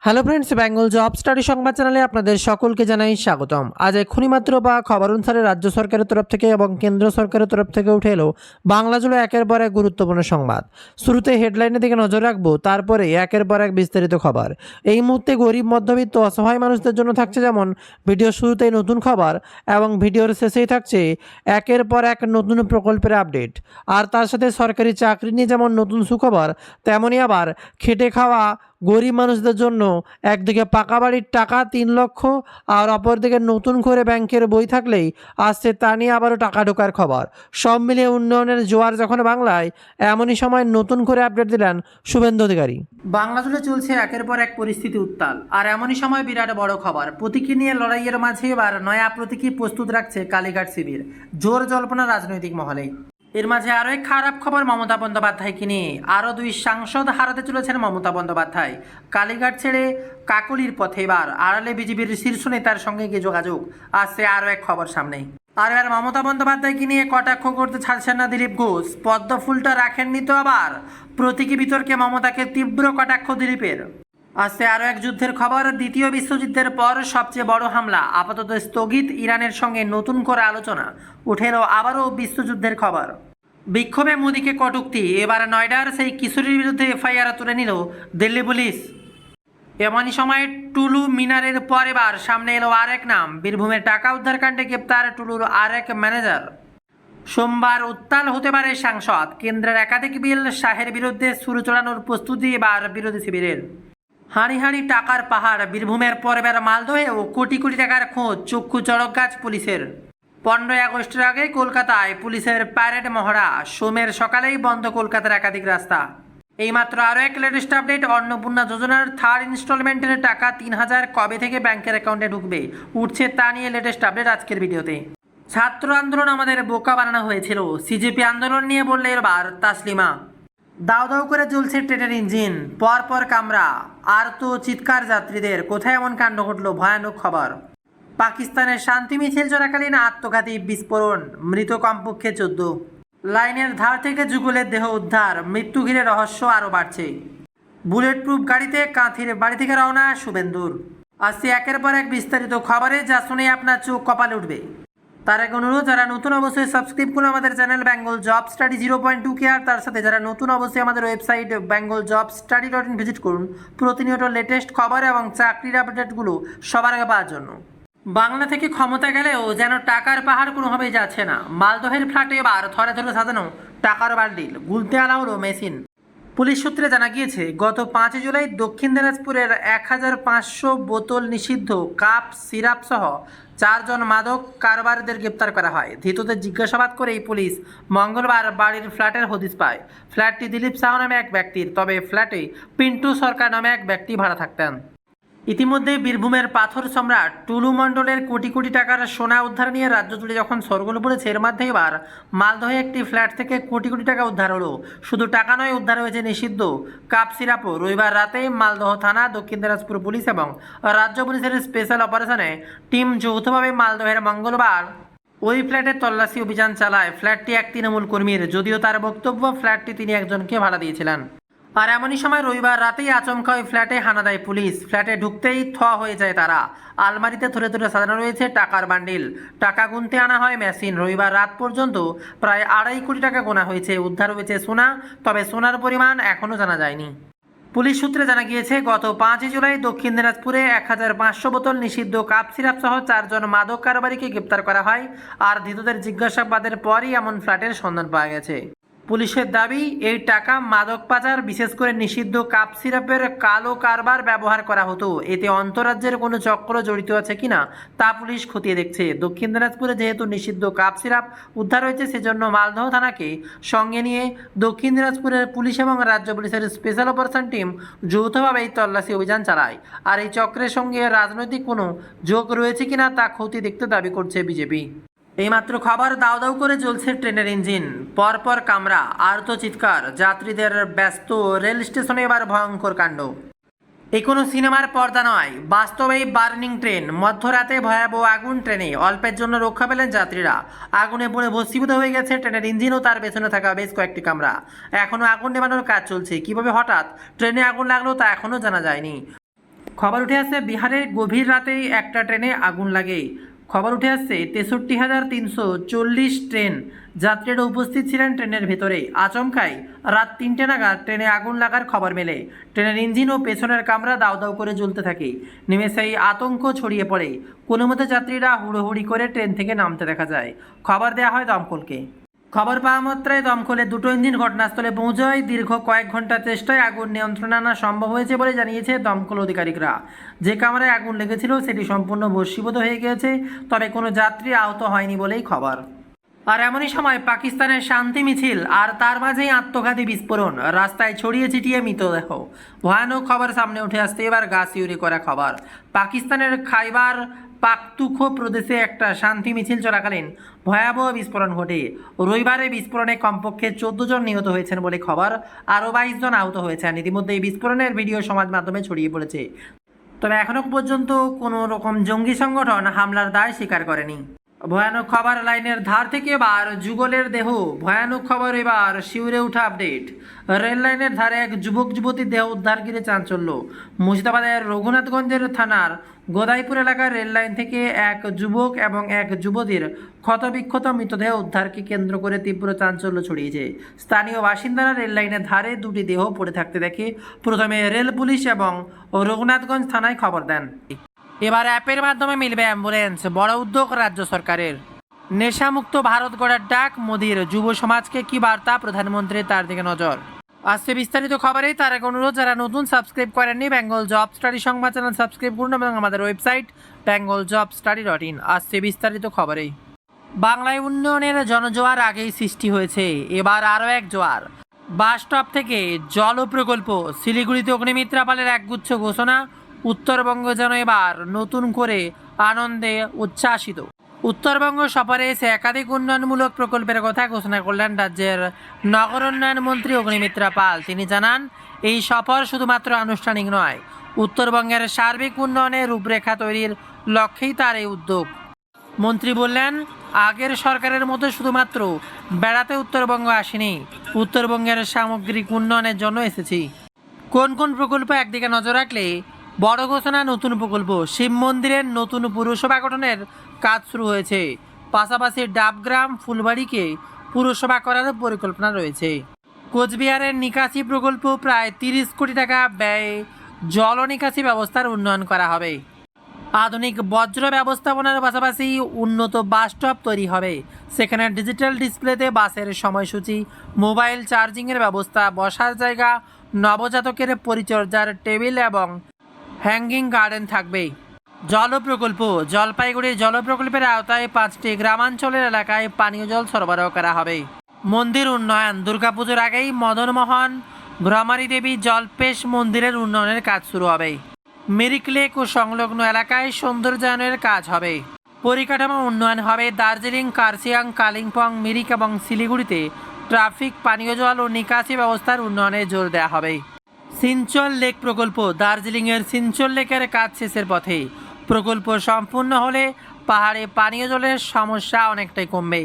Hello friends, Bengal job study সংবাদ চ্যানেলে আপনাদের সকলকে জানাই স্বাগতম। আজ এক্ষুনি মাত্র বা খবর অনুসারে রাজ্য সরকারের তরফ থেকে এবং কেন্দ্র সরকারের তরফ থেকে উঠে এলো বাংলা জুড়ে একের পর এক গুরুত্বপূর্ণ সংবাদ। শুরুতে হেডলাইনের দিকে নজর রাখবো, তারপরে একের পর এক বিস্তারিত খবর। এই মুহূর্তে গরিব, মধ্যবিত্ত, অসহায় মানুষদের জন্য থাকছে যেমন ভিডিওর শুরুতেই নতুন খবর এবং ভিডিওর শেষেই থাকছে একের পর এক নতুন প্রকল্পের আপডেট। আর তার সাথে সরকারি চাকরি নিয়ে যেমন নতুন সুখবর, তেমনই আবার খেটে খাওয়া গরিব মানুষদের জন্য একদিকে পাকা বাড়ির টাকা 3 লক্ষ, আর অপরদিকে নতুন করে ব্যাংকের বই থাকলেই আসছে তা নিয়ে আবারও টাকা ঢোকার খবর। সব মিলিয়ে উন্নয়নের জোয়ার যখন বাংলায়, এমনই সময় নতুন করে আপডেট দিলেন শুভেন্দু অধিকারী। বাংলা জুড়ে চলছে একের পর এক পরিস্থিতি উত্তাল, আর এমনই সময় বিরাট বড় খবর। প্রতীকী নিয়ে লড়াইয়ের মাঝে এবার নয়া প্রতীকী প্রস্তুত রাখছে কালীঘাট শিবির। জোর জল্পনা রাজনৈতিক মহলে। এর মাঝে আরও এক খারাপ খবর মমতা বন্দ্যোপাধ্যায়কে নিয়ে। আরও 2 সাংসদ হারাতে চলেছেন মমতা বন্দ্যোপাধ্যায়। কালীঘাট ছেড়ে কাকলির পথে এবার আড়ালে বিজেপির শীর্ষ নেতার সঙ্গে গিয়ে যোগাযোগ। আসছে আরও এক খবর সামনে। আর এবার মমতা বন্দ্যোপাধ্যায়কে নিয়ে কটাক্ষ করতে ছাড়ছেন না দিলীপ ঘোষ। পদ্ম ফুলটা রাখেননি তো আবার। প্রতীকী বিতর্কে মমতাকে তীব্র কটাক্ষ দিলীপের। আসছে আরও এক যুদ্ধের খবর। দ্বিতীয় বিশ্বযুদ্ধের পর সবচেয়ে বড় হামলা আপাতত স্থগিত। ইরানের সঙ্গে নতুন করে আলোচনা। উঠে এলো আবারও বিশ্বযুদ্ধের খবর। বিক্ষোভে মোদীকে কটূক্তি। এবার নয়ডার সেই কিশোরীর বিরুদ্ধে এফআইআর তুলে নিল দিল্লি পুলিশ। এমনই সময় টুলু মিনারের পর এবার সামনে এলো আরেক নাম। বীরভূমের টাকা উদ্ধারকাণ্ডে গ্রেপ্তার টুলুর আরেক ম্যানেজার। সোমবার উত্তাল হতে পারে সাংসদ। কেন্দ্রের একাধিক বিল শাহের বিরুদ্ধে শুরু চালানোর প্রস্তুতি এবার বিরোধী শিবিরের। হাঁড়ি হাঁড়ি টাকার পাহাড়। বীরভূমের পর এবার মালদহেও কোটি কোটি টাকার খোঁজ। চক্ষু চড়ক গাছ পুলিশের। 15 আগস্টের আগে কলকাতায় পুলিশের প্যারেড মহড়া। সোমের সকালেই বন্ধ কলকাতার একাধিক রাস্তা। এইমাত্র আরও এক লেটেস্ট আপডেট। অন্নপূর্ণা যোজনার 3rd ইনস্টলমেন্টের টাকা 3000 কবে থেকে ব্যাংকের অ্যাকাউন্টে ঢুকবে উঠছে তা নিয়ে লেটেস্ট আপডেট আজকের ভিডিওতে। ছাত্র আন্দোলন আমাদের বোকা বানানো হয়েছিল, সিজেপি আন্দোলন নিয়ে বললে এবার তাসলিমা। দাও দাও করে জ্বলছে ট্রেনের ইঞ্জিন, পর কামরা, আর তো চিৎকার যাত্রীদের। কোথায় এমন কাণ্ড ঘটল, ভয়ানক খবর। পাকিস্তানের শান্তি মিছিল চলাকালীন আত্মঘাতী বিস্ফোরণ, মৃত কমপক্ষে 14। লাইনের ধার থেকে যুগলের দেহ উদ্ধার, মৃত্যু ঘিরে রহস্য আরও বাড়ছে। বুলেট প্রুফ গাড়িতে কাঁথির বাড়ি থেকে রওনা শুভেন্দুর। আসছে একের পর এক বিস্তারিত খবরে, যা শুনে আপনার চোখ কপালে উঠবে। তার এক অনুরোধ, যারা নতুন অবশ্যই সাবস্ক্রাইব করুন আমাদের চ্যানেল বেঙ্গল জব স্টাডি 0.2 কে। আর তার সাথে যারা নতুন অবশ্যই আমাদের ওয়েবসাইট bengaljobstudy.in ভিজিট করুন প্রতিনিয়ত লেটেস্ট খবর এবং চাকরির আপডেটগুলো সবার আগে পাওয়ার জন্য। বাংলা থেকে ক্ষমতা গেলেও যেন টাকার পাহাড় কোনোভাবেই যাচ্ছে না। মালদহের ফ্ল্যাটে এবার থরে থরে সাজানো টাকার বান্ডিল, গুলতে আনা হলো মেশিন। পুলিশ সূত্রে জানা গিয়েছে, গত 5 জুলাই দক্ষিণ দিনাজপুরের 1500 বোতল নিষিদ্ধ কাপ সিরাপ সহ 4 জন মাদক কারবারিদের গ্রেপ্তার করা হয়। ধৃতদের জিজ্ঞাসাবাদ করেই পুলিশ মঙ্গলবার বাড়ির ফ্ল্যাটের হদিশ পায়। ফ্ল্যাটটি দিলীপ সাহ নামে এক ব্যক্তির, তবে ফ্ল্যাটে পিন্টু সরকার নামে এক ব্যক্তি ভাড়া থাকতেন। ইতিমধ্যে বীরভূমের পাথর সম্রাট টুলু মণ্ডলের কোটি কোটি টাকার সোনা উদ্ধার নিয়ে রাজ্য জুড়ে যখন শোরগোল পড়েছে, এর মধ্যে এবার মালদহে একটি ফ্ল্যাট থেকে কোটি কোটি টাকা উদ্ধার হলো। শুধু টাকা নয়, উদ্ধার হয়েছে নিষিদ্ধ কাপ সিরাপও। রবিবার রাতে মালদহ থানা, দক্ষিণ দিনাজপুর পুলিশ এবং রাজ্য পুলিশের স্পেশাল অপারেশনে টিম যৌথভাবে মালদহের মঙ্গলবার ওই ফ্ল্যাটে তল্লাশি অভিযান চালায়। ফ্ল্যাটটি এক তৃণমূল কর্মীর, যদিও তার বক্তব্য ফ্ল্যাটটি তিনি একজনকে ভাড়া দিয়েছিলেন। আর এমনই সময় রবিবার রাতেই আচমকা ওই ফ্ল্যাটে হানা দেয় পুলিশ। ফ্ল্যাটে ঢুকতেই হয়ে যায় তারা। আলমারিতে থরে থরে সাজানো রয়েছে টাকার বান্ডিল। টাকা গুনতে আনা হয় মেশিন। রবিবার রাত পর্যন্ত প্রায় 2.5 কোটি টাকা গোনা হয়েছে। উদ্ধার হয়েছে সোনা, তবে সোনার পরিমাণ এখনও জানা যায়নি। পুলিশ সূত্রে জানা গিয়েছে, গত 5 জুলাই দক্ষিণ দিনাজপুরে 1500 বোতল নিষিদ্ধ কাপ সিরাপ সহ 4 জন মাদক কারবারিকে গ্রেপ্তার করা হয়। আর ধৃতদের জিজ্ঞাসাবাদের পরই এমন ফ্ল্যাটের সন্ধান পাওয়া গেছে। পুলিশের দাবি, এই টাকা মাদক পাচার, বিশেষ করে নিষিদ্ধ কাপ সিরাপের কালো কারবার ব্যবহার করা হতো। এতে অন্তরাজ্যের কোনো চক্র জড়িত আছে কিনা তা পুলিশ খতিয়ে দেখছে। দক্ষিণ দিনাজপুরে যেহেতু নিষিদ্ধ কাপ সিরাপ উদ্ধার হয়েছে, সেজন্য মালদহ থানাকে সঙ্গে নিয়ে দক্ষিণ দিনাজপুরের পুলিশ এবং রাজ্য পুলিশের স্পেশাল অপারেশন টিম যৌথভাবে এই তল্লাশি অভিযান চালায়। আর এই চক্রের সঙ্গে রাজনৈতিক কোনো যোগ রয়েছে কিনা তা খতিয়ে দেখতে দাবি করছে বিজেপি। এইমাত্র খবর, দাও দাও করে জ্বলছে ট্রেনের ইঞ্জিন, পর কামরা, আর তো চিৎকার যাত্রীদের। ব্যস্ত রেল স্টেশনে এবার ভয়ঙ্কর কাণ্ড। এ কোনো সিনেমার পর্দা নয়, বাস্তবেই বার্নিং ট্রেন। মধ্যরাতে ভয়াবহ আগুন ট্রেনে। অল্পের জন্য রক্ষা পেলেন যাত্রীরা। আগুনে পুড়ে ভস্মীভূত হয়ে গেছে ট্রেনের ইঞ্জিন ও তার পেছনে থাকা বেশ কয়েকটি কামরা। এখনও আগুন নেভানোর কাজ চলছে। কিভাবে হঠাৎ ট্রেনে আগুন লাগলো তা এখনও জানা যায়নি। খবর উঠে আসছে বিহারে গভীর রাতেই একটা ট্রেনে আগুন লাগে। খবর উঠে আসছে 63,340 ট্রেন যাত্রীরা উপস্থিত ছিলেন ট্রেনের ভেতরে। আচমকাই রাত 3টে নাগাদ ট্রেনে আগুন লাগার খবর মেলে। ট্রেনের ইঞ্জিন ও পেছনের কামরা দাউ দাউ করে জ্বলতে থাকে। নিমেষেই আতঙ্ক ছড়িয়ে পড়ে। কোনো মতে যাত্রীরা হুড়োহুড়ি করে ট্রেন থেকে নামতে দেখা যায়। খবর দেওয়া হয় দমকলকে। খবর পাওয়া মাত্রায় দমকলের দুটো ইঞ্জিন ঘটনাস্থলে পৌঁছায়। দীর্ঘ কয়েক ঘন্টা চেষ্টায় আগুন নিয়ন্ত্রণে আনা সম্ভব হয়েছে বলে জানিয়েছে দমকল আধিকারিকরা। যে কামরায় আগুন লেগেছিল সেটি সম্পূর্ণ ভস্মীভূত হয়ে গিয়েছে, তবে কোনো যাত্রী আহত হয়নি বলেই খবর। আর এমনই সময় পাকিস্তানের শান্তি মিছিল আর তার মাঝেই আত্মঘাতী বিস্ফোরণ, রাস্তায় ছড়িয়ে ছিটিয়ে মৃতদেহ। ভয়ানক খবর সামনে উঠে আসতে এবার গা শিউরে করা খবর। পাকিস্তানের খাইবার পাখতুনখোয়া প্রদেশে একটা শান্তি মিছিল চলাকালীন ভয়াবহ বিস্ফোরণ ঘটে। রবিবারে বিস্ফোরণে কমপক্ষে 14 জন নিহত হয়েছেন বলে খবর, আরও 22 জন আহত হয়েছেন। ইতিমধ্যে এই বিস্ফোরণের ভিডিও সমাজ মাধ্যমে ছড়িয়ে পড়েছে, তবে এখনও পর্যন্ত কোনো রকম জঙ্গি সংগঠন হামলার দায় স্বীকার করেনি। ভয়ানক খবর লাইনের ধার থেকে এবার যুগলের দেহ। ভয়ানক খবর এবার শিউরে উঠা আপডেট। রেল লাইনের ধারে এক যুবক যুবতীর দেহ উদ্ধার ঘিরে চাঞ্চল্য। মুর্শিদাবাদের রঘুনাথগঞ্জের থানার গোদাইপুর এলাকার রেল লাইন থেকে এক যুবক এবং এক যুবতীর ক্ষতবিক্ষত মৃতদেহ উদ্ধারকে কেন্দ্র করে তীব্র চাঞ্চল্য ছড়িয়েছে। স্থানীয় বাসিন্দারা রেল লাইনের ধারে দুটি দেহ পড়ে থাকতে দেখে প্রথমে রেল পুলিশ এবং রঘুনাথগঞ্জ থানায় খবর দেন। এবার অ্যাপের মাধ্যমে মিলবে অ্যাম্বুলেন্স, বড় উদ্যোগ রাজ্য সরকারের। নেশামুক্ত ভারত গড়ার ডাক মোদির, যুব সমাজকে কি বার্তা প্রধানমন্ত্রীর, তার দিকে নজর। আজকে বিস্তারিত খবরে তার এক অনুরোধ, যারা নতুন সাবস্ক্রাইব করেননি বেঙ্গল জব স্টাডি সংবাদ চ্যানেল সাবস্ক্রাইব করুন এবং আমাদের ওয়েবসাইট bengaljobstudy.in। আসছে বিস্তারিত খবরে। বাংলায় উন্নয়নের জনজোয়ার আগেই সৃষ্টি হয়েছে, এবার আরও এক জোয়ার। বাস স্টপ থেকে জল প্রকল্প, শিলিগুড়িতে অগ্নিমিত্রা পালের একগুচ্ছ ঘোষণা। উত্তরবঙ্গ যেন এবার নতুন করে আনন্দে উচ্ছ্বাসিত। উত্তরবঙ্গ সফরে এসে একাধিক উন্নয়নমূলক প্রকল্পের কথা ঘোষণা করলেন রাজ্যের নগর উন্নয়ন মন্ত্রী অগ্নিমিত্রা পাল। তিনি জানান, এই সফর শুধুমাত্র আনুষ্ঠানিক নয়, উত্তরবঙ্গের সার্বিক উন্নয়নের রূপরেখা তৈরির লক্ষ্যেই তার এই উদ্যোগ। মন্ত্রী বললেন, আগের সরকারের মতো শুধুমাত্র বেড়াতে উত্তরবঙ্গ আসেনি, উত্তরবঙ্গের সামগ্রিক উন্নয়নের জন্য এসেছি। কোন কোন প্রকল্প? একদিকে নজর রাখলে বড় ঘোষণা, নতুন প্রকল্প। শিব মন্দিরের নতুন পুরসভা গঠনের কাজ শুরু হয়েছে, পাশাপাশি ডাবগ্রাম ফুলবাড়িকে পুরসভা করারও পরিকল্পনা রয়েছে। কোচবিহারের নিকাশি প্রকল্প, প্রায় 30 কোটি টাকা ব্যয়ে জল নিকাশি ব্যবস্থার উন্নয়ন করা হবে। আধুনিক বজ্র ব্যবস্থাপনার পাশাপাশি উন্নত বাস স্টপ তৈরি হবে, সেখানে ডিজিটাল ডিসপ্লেতে বাসের সময়সূচি, মোবাইল চার্জিংয়ের ব্যবস্থা, বসার জায়গা, নবজাতকের পরিচর্যার টেবিল এবং হ্যাঙ্গিং গার্ডেন থাকবে। জল প্রকল্প, জলপাইগুড়ি জল প্রকল্পের আওতায় 5টি গ্রামাঞ্চলের এলাকায় পানীয় জল সরবরাহ করা হবে। মন্দির উন্নয়ন, দুর্গাপুজোর আগেই মদনমোহন ভ্রমারী দেবী জলপেশ মন্দিরের উন্নয়নের কাজ শুরু হবে। মিরিক লেক ও সংলগ্ন এলাকায় সৌন্দর্যায়নের কাজ হবে। পরিকাঠামো উন্নয়ন হবে। দার্জিলিং, কার্শিয়াং, কালিম্পং, মিরিক এবং শিলিগুড়িতে ট্রাফিক, পানীয় জল ও নিকাশি ব্যবস্থার উন্নয়নে জোর দেওয়া হবে। সিঞ্চল লেক প্রকল্প, দার্জিলিংয়ের সিঞ্চল লেকের কাজ শেষের পথে। প্রকল্প সম্পূর্ণ হলে পাহাড়ে পানীয় জলের সমস্যা অনেকটাই কমবে।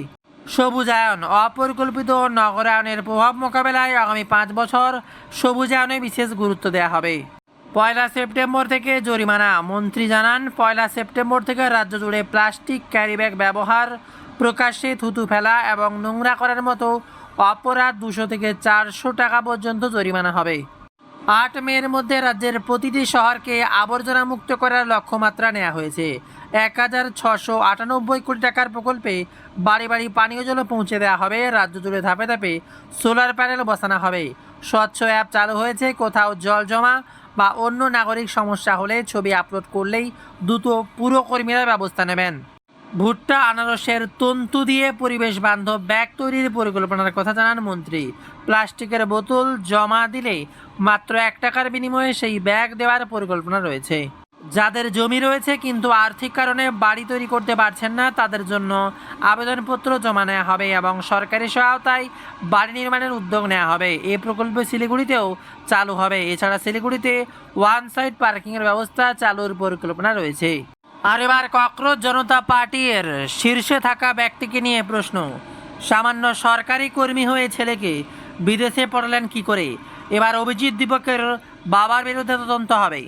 সবুজায়ন, অপরিকল্পিত নগরায়নের প্রভাব মোকাবেলায় আগামী 5 বছর সবুজায়নে বিশেষ গুরুত্ব দেওয়া হবে। 1 সেপ্টেম্বর থেকে জরিমানা, মন্ত্রী জানান, 1 সেপ্টেম্বর থেকে রাজ্য জুড়ে প্লাস্টিক ক্যারিব্যাগ ব্যবহার, প্রকাশ্যে থুতু ফেলা এবং নোংরা করার মতো অপরাধ 200 থেকে 400 টাকা পর্যন্ত জরিমানা হবে। 8 মের মধ্যে রাজ্যের প্রতিটি শহরকে আবর্জনা মুক্ত করার লক্ষ্যমাত্রা নেওয়া হয়েছে। 1698 কোটি টাকার প্রকল্পে বাড়ি বাড়ি পানীয় জল পৌঁছে দেওয়া হবে। রাজ্য জুড়ে ধাপে ধাপে সোলার প্যানেল বসানো হবে। স্বচ্ছ অ্যাপ চালু হয়েছে, কোথাও জল জমা বা অন্য নাগরিক সমস্যা হলে ছবি আপলোড করলেই দ্রুত পুরকর্মীরা ব্যবস্থা নেবেন। ভুট্টা, আনারসের তন্তু দিয়ে পরিবেশ বান্ধব ব্যাগ তৈরির পরিকল্পনার কথা জানান মন্ত্রী। প্লাস্টিকের বোতল জমা দিলে মাত্র 1 টাকার বিনিময়ে সেই ব্যাগ দেওয়ার পরিকল্পনা রয়েছে। যাদের জমি রয়েছে কিন্তু আর্থিক কারণে বাড়ি তৈরি করতে পারছেন না, তাদের জন্য আবেদনপত্র জমা নেওয়া হবে এবং সরকারি সহায়তায় বাড়ি নির্মাণের উদ্যোগ নেওয়া হবে। এই প্রকল্প শিলিগুড়িতেও চালু হবে। এছাড়া শিলিগুড়িতে ওয়ান সাইড পার্কিংয়ের ব্যবস্থা চালুর পরিকল্পনা রয়েছে। আর এবার ককরোচ জনতা পার্টির শীর্ষে থাকা ব্যক্তিকে নিয়ে প্রশ্ন। সামান্য সরকারি কর্মী হয়ে ছেলেকে বিদেশে পড়ালেন কি করে? এবার অভিজিৎ দীপকের বাবার বিরুদ্ধে তদন্ত হবে।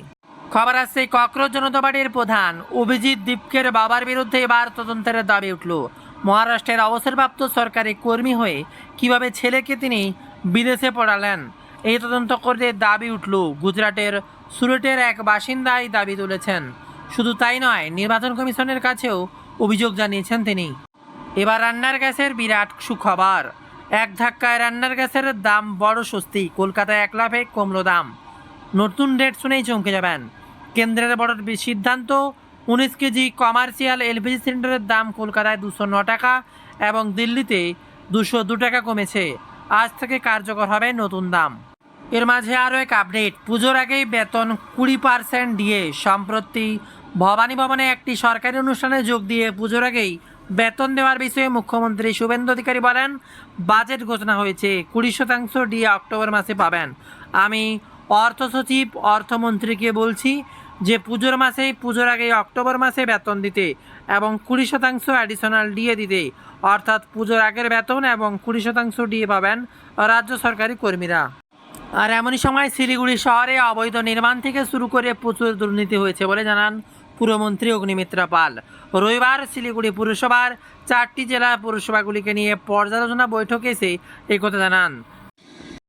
খবর আসছে ককরোচ জনতা পার্টির প্রধান অভিজিৎ দীপকের বাবার বিরুদ্ধে এবার তদন্তের দাবি উঠল। মহারাষ্ট্রের অবসরপ্রাপ্ত সরকারি কর্মী হয়ে কিভাবে ছেলেকে তিনি বিদেশে পড়ালেন, এই তদন্ত করতে দাবি উঠল। গুজরাটের সুরটের এক বাসিন্দাই দাবি তুলেছেন। শুধু তাই নয়, নির্বাচন কমিশনের কাছেও অভিযোগ জানিয়েছেন তিনি। এবার রান্নার গ্যাসের বিরাট সুখবর। এক ধাক্কায় রান্নার গ্যাসের দাম বড় স্বস্তি। কলকাতায় 1 লাফে কমলো দাম। নতুন রেট শুনেই চমকে যাবেন। কেন্দ্রের বড় সিদ্ধান্ত, 19 কেজি কমার্শিয়াল এলপিজি সিলিন্ডারের দাম কলকাতায় 209 টাকা এবং দিল্লিতে 202 টাকা কমেছে। আজ থেকে কার্যকর হবে নতুন দাম। এর মাঝে আরও এক আপডেট, পুজোর আগেই বেতন 20% দিয়ে। সম্প্রতি ভবানী ভবনে একটি সরকারি অনুষ্ঠানে যোগ দিয়ে পুজোর আগেই বেতন দেওয়ার বিষয়ে মুখ্যমন্ত্রী শুভেন্দু অধিকারী বলেন, বাজেট ঘোষণা হয়েছে, 20% দিয়ে অক্টোবর মাসে পাবেন। আমি অর্থ সচিব অর্থমন্ত্রীকে বলছি যে পুজোর মাসেই, পুজোর আগেই অক্টোবর মাসে বেতন দিতে এবং 20% অ্যাডিশনাল ডিএ দিতে। অর্থাৎ পুজোর আগের বেতন এবং 20% ডিএ পাবেন রাজ্য সরকারি কর্মীরা। আর এমনই সময় শিলিগুড়ি শহরে অবৈধ নির্মাণ থেকে শুরু করে প্রচুর দুর্নীতি হয়েছে বলে জানান পুরমন্ত্রী অগ্নিমিত্রা পাল। রবিবার শিলিগুড়ি পুরসভার 4টি জেলা পুরসভাগুলিকে নিয়ে পর্যালোচনা বৈঠকে এসে একথা জানান।